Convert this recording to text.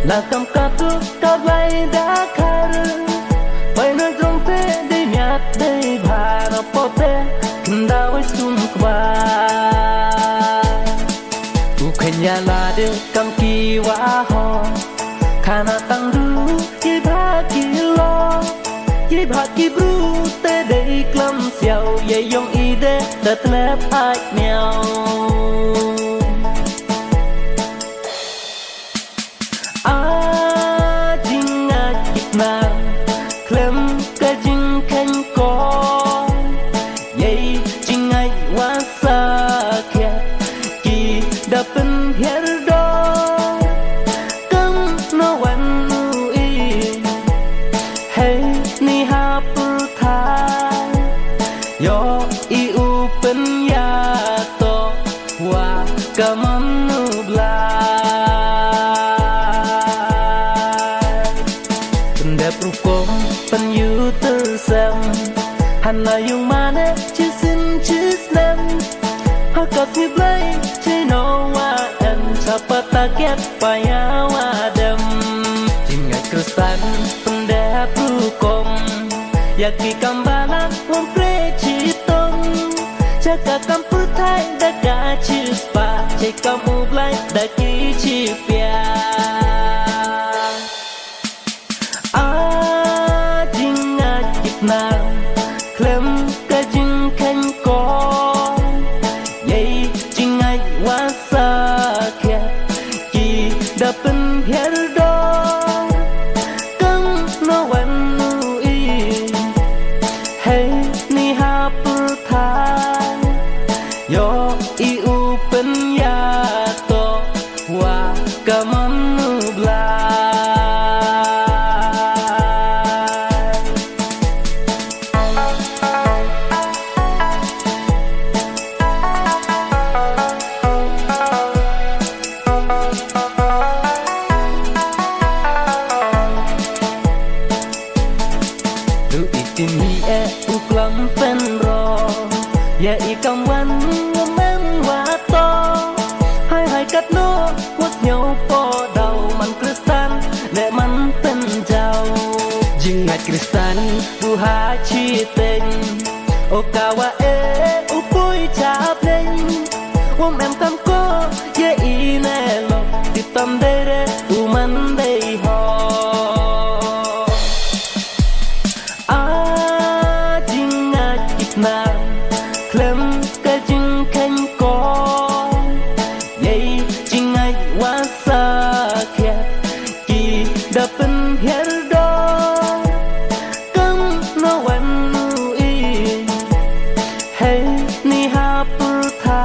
là cầm cát rút cát lay đã khar bay nơi trong thế đi nhạt đi bà nó pote đau với sum qua tu kenya là được cầm kỳ quá ho khana tăng ru ki ba ki lo ki ba ki bru te dei klam siao ye yong i de dat lep ai mèo klem ka jing khen ko yei jing ai wa sa kya ki da pen her do kang no wan nu i hey ni ha pu tha yo i u pen ya to wa kamam nu bla Rukom pen yu tersem Hana yung mane chisin chisnem Hakat ni blay chino wa en Sapa taket paya wa dem Jingat kristan pendep rukom Yaki kambalan wampre chitom Jaka kampur thai daka chispa Jika mublay daki chipya klem ka jing khen ko yei jing ai wa sa kya ki da pen her do kang no wan nu i hey ni ha pu tha yo i u pen ya to wa kamam nu bla Ini uklam penro ya ikam wan men wato hai cắt no quất nhau po đầu man kristan để man tên giàu jing ngai kristan bu ha chi tên okawa e upui cha pleng em tam ko ye ine lo titam dere uman dei ho klem ka jing khen ko yei jing ai wa sa kya ki da pen her do kang no wan nu i hey ni ha pu tha